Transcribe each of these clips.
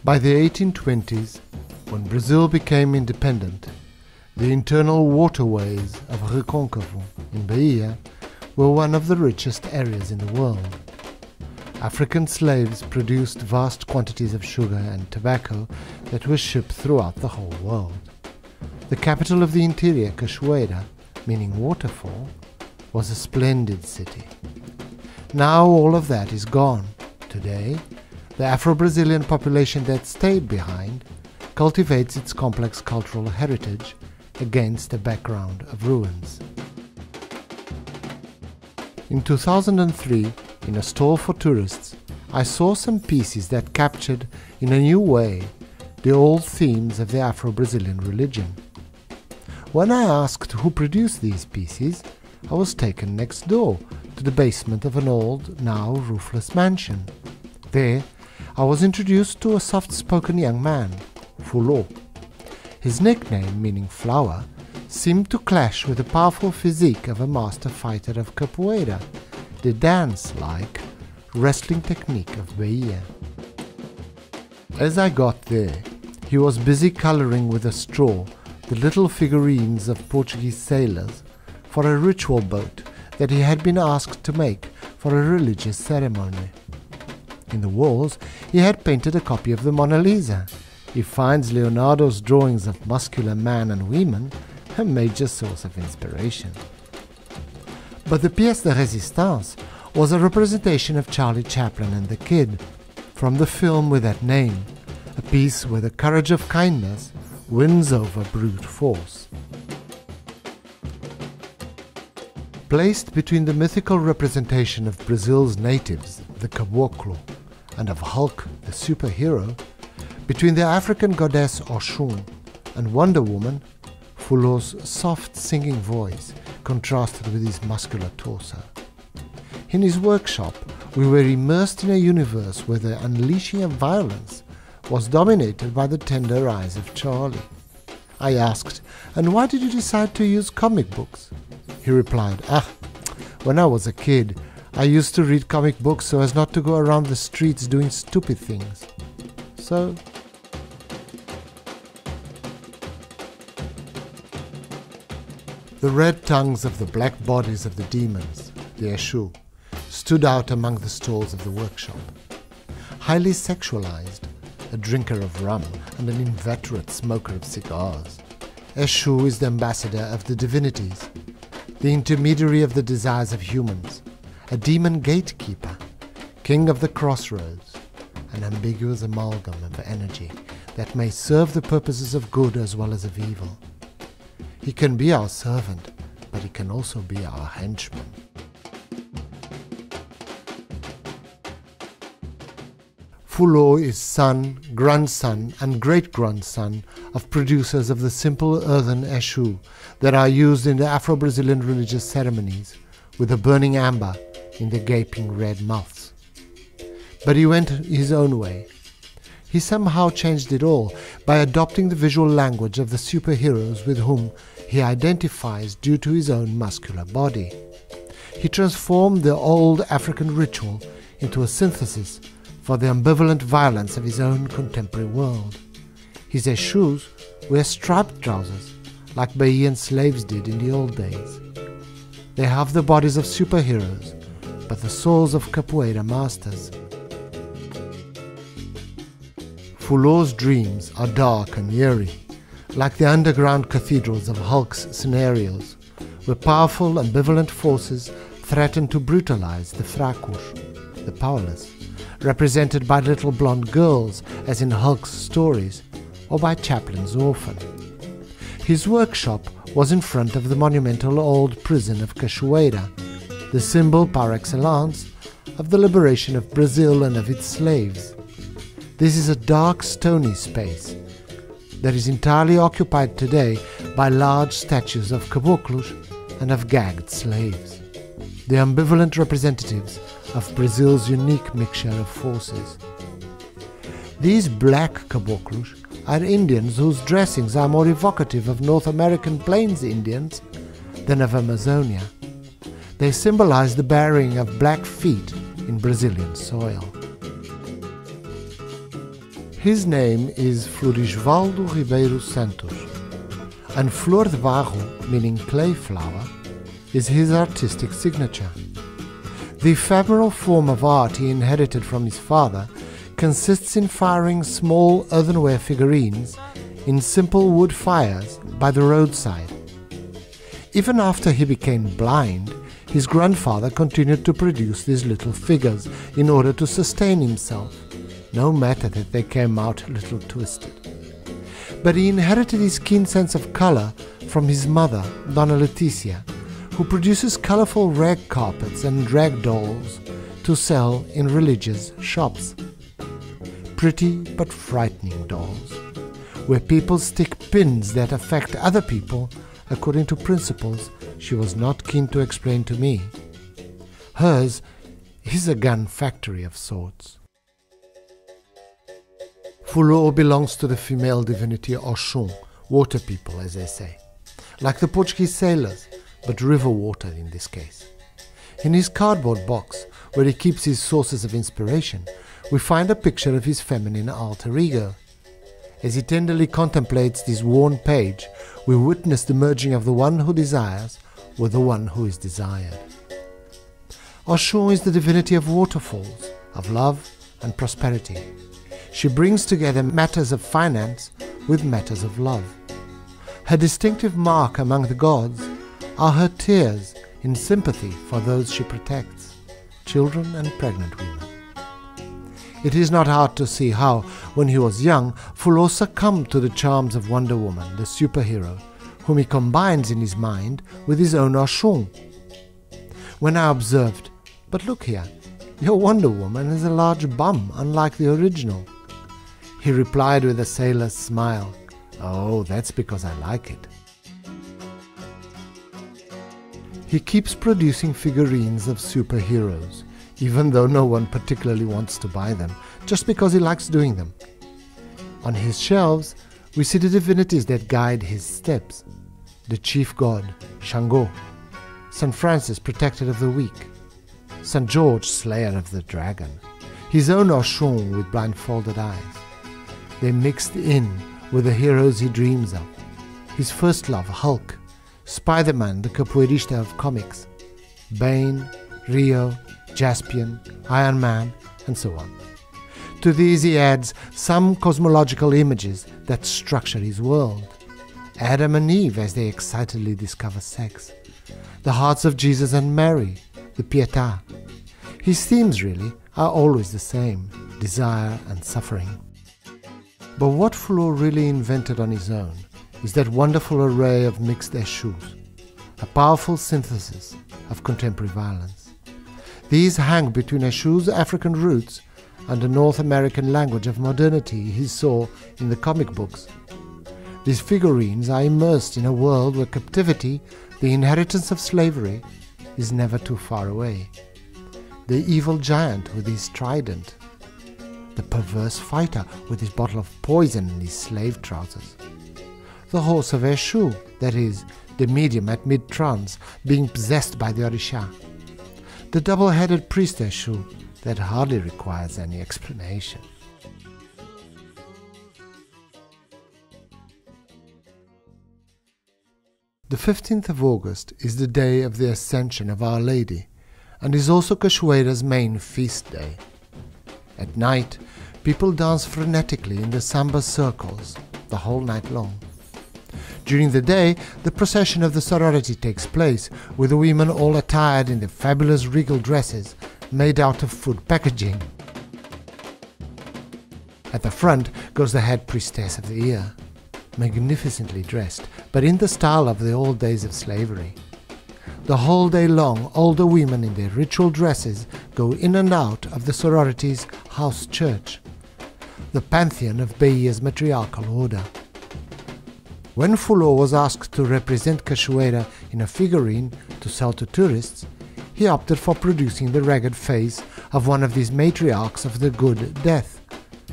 By the 1820s, when Brazil became independent, the internal waterways of Recôncavo in Bahia were one of the richest areas in the world. African slaves produced vast quantities of sugar and tobacco that were shipped throughout the whole world. The capital of the interior, Cachoeira, meaning waterfall, was a splendid city. Now all of that is gone. Today, the Afro-Brazilian population that stayed behind cultivates its complex cultural heritage against a background of ruins. In 2003, in a stall for tourists, I saw some pieces that captured, in a new way, the old themes of the Afro-Brazilian religion. When I asked who produced these pieces, I was taken next door to the basement of an old, now roofless mansion. There, I was introduced to a soft-spoken young man, Fulô. His nickname, meaning flower, seemed to clash with the powerful physique of a master fighter of Capoeira, the dance-like wrestling technique of Bahia. As I got there, he was busy colouring with a straw the little figurines of Portuguese sailors for a ritual boat that he had been asked to make for a religious ceremony. In the walls, he had painted a copy of the Mona Lisa. He finds Leonardo's drawings of muscular men and women a major source of inspiration. But the pièce de résistance was a representation of Charlie Chaplin and the Kid, from the film with that name, a piece where the courage of kindness wins over brute force. Placed between the mythical representation of Brazil's natives, the caboclo, and of Hulk, the superhero, between the African goddess Oshun and Wonder Woman, Fulô's soft singing voice contrasted with his muscular torso. In his workshop, we were immersed in a universe where the unleashing of violence was dominated by the tender eyes of Charlie. I asked, "And why did you decide to use comic books?" He replied, when I was a kid, I used to read comic books so as not to go around the streets doing stupid things. So..." The red tongues of the black bodies of the demons, the Eshu, stood out among the stalls of the workshop. Highly sexualized, a drinker of rum and an inveterate smoker of cigars, Eshu is the ambassador of the divinities, the intermediary of the desires of humans, a demon gatekeeper, king of the crossroads, an ambiguous amalgam of energy that may serve the purposes of good as well as of evil. He can be our servant, but he can also be our henchman. Fulô is son, grandson and great-grandson of producers of the simple earthen Eshu that are used in the Afro-Brazilian religious ceremonies, with the burning amber in the gaping red mouths. But he went his own way. He somehow changed it all by adopting the visual language of the superheroes with whom he identifies due to his own muscular body. He transformed the old African ritual into a synthesis for the ambivalent violence of his own contemporary world. His Eshus wear striped trousers, like Bahian slaves did in the old days. They have the bodies of superheroes, but the souls of Capoeira masters. Fulô's dreams are dark and eerie, like the underground cathedrals of Hulk's scenarios, where powerful ambivalent forces threaten to brutalize the fracos, the powerless, represented by little blonde girls as in Hulk's stories, or by Chaplin's orphan. His workshop was in front of the monumental old prison of Cachoeira, the symbol par excellence of the liberation of Brazil and of its slaves. This is a dark, stony space that is entirely occupied today by large statues of caboclos and of gagged slaves, the ambivalent representatives of Brazil's unique mixture of forces. These black caboclos are Indians whose dressings are more evocative of North American Plains Indians than of Amazonia. They symbolize the bearing of black feet in Brazilian soil. His name is Florisvaldo Ribeiro Santos, and flor de barro, meaning clay flower, is his artistic signature. The ephemeral form of art he inherited from his father consists in firing small earthenware figurines in simple wood fires by the roadside. Even after he became blind, his grandfather continued to produce these little figures in order to sustain himself, no matter that they came out a little twisted. But he inherited his keen sense of colour from his mother, Dona Leticia, who produces colourful rag carpets and rag dolls to sell in religious shops. Pretty but frightening dolls, where people stick pins that affect other people according to principles she was not keen to explain to me. Hers is a gun factory of sorts. Fulô belongs to the female divinity Oxum, water people as they say, like the Portuguese sailors, but river water in this case. In his cardboard box, where he keeps his sources of inspiration, we find a picture of his feminine alter ego. As he tenderly contemplates this worn page, we witness the merging of the one who desires with the one who is desired. Oxum is the divinity of waterfalls, of love and prosperity. She brings together matters of finance with matters of love. Her distinctive mark among the gods are her tears in sympathy for those she protects, children and pregnant women. It is not hard to see how, when he was young, Fulô succumbed to the charms of Wonder Woman, the superhero, whom he combines in his mind with his own Oxum. When I observed, "But look here, your Wonder Woman has a large bum, unlike the original," he replied with a sailor's smile, "Oh, that's because I like it." He keeps producing figurines of superheroes, even though no one particularly wants to buy them, just because he likes doing them. On his shelves, we see the divinities that guide his steps. The chief god, Shango, St. Francis, protector of the weak, St. George, slayer of the dragon, his own Oxum with blindfolded eyes. They mixed in with the heroes he dreams of. His first love, Hulk, Spider-Man, the capoeirista of comics, Bane, Rio, Jaspion, Iron Man, and so on. To these he adds some cosmological images that structure his world. Adam and Eve as they excitedly discover sex. The hearts of Jesus and Mary, the Pietà. His themes, really, are always the same, desire and suffering. But what Fulô really invented on his own is that wonderful array of mixed échus, a powerful synthesis of contemporary violence. These hang between échus' African roots and the North American language of modernity he saw in the comic books. These figurines are immersed in a world where captivity, the inheritance of slavery, is never too far away. The evil giant with his trident, the perverse fighter with his bottle of poison in his slave trousers, the horse of Eshu, that is, the medium at mid-trance, being possessed by the Orisha, the double-headed priest Eshu, that hardly requires any explanation. The 15th of August is the day of the Ascension of Our Lady, and is also Cachoeira's main feast day. At night, people dance frenetically in the samba circles the whole night long. During the day, the procession of the sorority takes place, with the women all attired in the fabulous regal dresses made out of food packaging. At the front goes the head priestess of the year, magnificently dressed, but in the style of the old days of slavery. The whole day long, all the women in their ritual dresses go in and out of the sorority's house church, the pantheon of Bahia's matriarchal order. When Fulô was asked to represent Cachoeira in a figurine to sell to tourists, he opted for producing the ragged face of one of these matriarchs of the good death,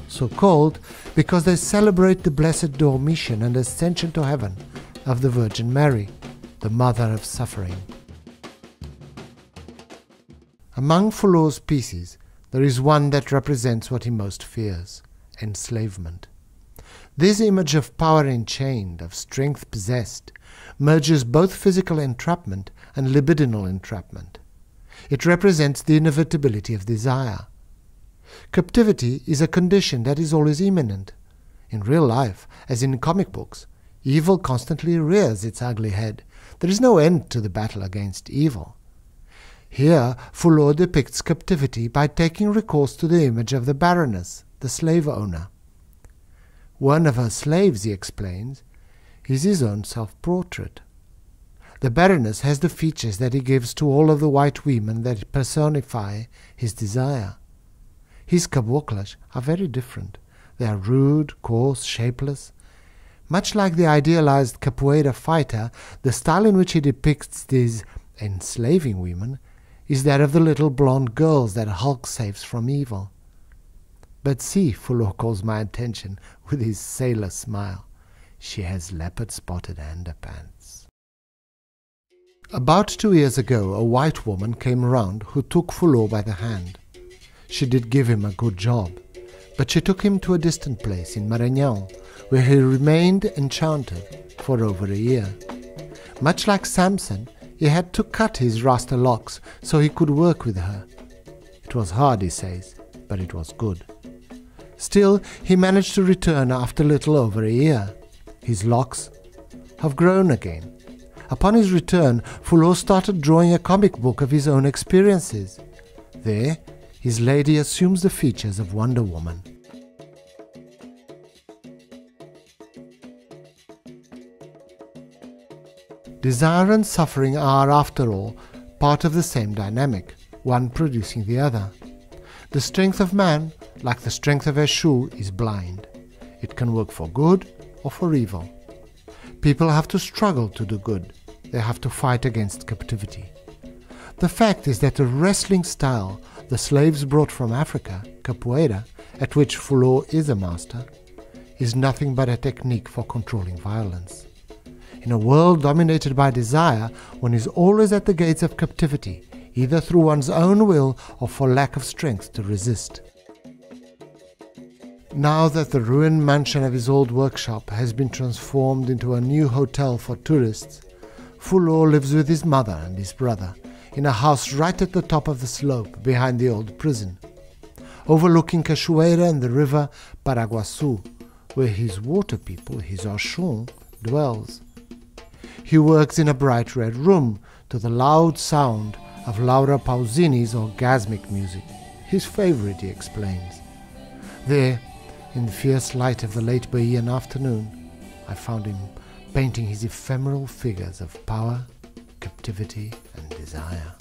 so called because they celebrate the blessed dormition and ascension to heaven of the Virgin Mary, the mother of suffering. Among Fulô's pieces, there is one that represents what he most fears, enslavement. This image of power enchained, of strength possessed, merges both physical entrapment and libidinal entrapment. It represents the inevitability of desire. Captivity is a condition that is always imminent. In real life, as in comic books, evil constantly rears its ugly head. There is no end to the battle against evil. Here, Fulô depicts captivity by taking recourse to the image of the Baroness, the slave owner. One of her slaves, he explains, is his own self-portrait. The Baroness has the features that he gives to all of the white women that personify his desire. His caboclas are very different. They are rude, coarse, shapeless. Much like the idealized Capoeira fighter, the style in which he depicts these enslaving women is that of the little blonde girls that Hulk saves from evil. But see, Fulô calls my attention with his sailor smile. She has leopard-spotted underpants. About 2 years ago, a white woman came around who took Fulô by the hand. She did give him a good job, but she took him to a distant place in Maranhão, where he remained enchanted for over a year. Much like Samson, he had to cut his rasta locks so he could work with her. It was hard, he says, but it was good. Still, he managed to return after little over a year. His locks have grown again. Upon his return, Fulô started drawing a comic book of his own experiences. There, his lady assumes the features of Wonder Woman. Desire and suffering are, after all, part of the same dynamic, one producing the other. The strength of man, like the strength of a shoe, is blind. It can work for good or for evil. People have to struggle to do good. They have to fight against captivity. The fact is that the wrestling style the slaves brought from Africa, Capoeira, at which Fulô is a master, is nothing but a technique for controlling violence. In a world dominated by desire, one is always at the gates of captivity, either through one's own will or for lack of strength to resist. Now that the ruined mansion of his old workshop has been transformed into a new hotel for tourists, Fulô lives with his mother and his brother in a house right at the top of the slope behind the old prison, overlooking Cachoeira and the river Paraguaçu, where his water people, his Oxum, dwells. He works in a bright red room to the loud sound of Laura Pausini's orgasmic music, his favorite, he explains. There, in the fierce light of the late Bahian afternoon, I found him painting his ephemeral figures of power, captivity, and desire.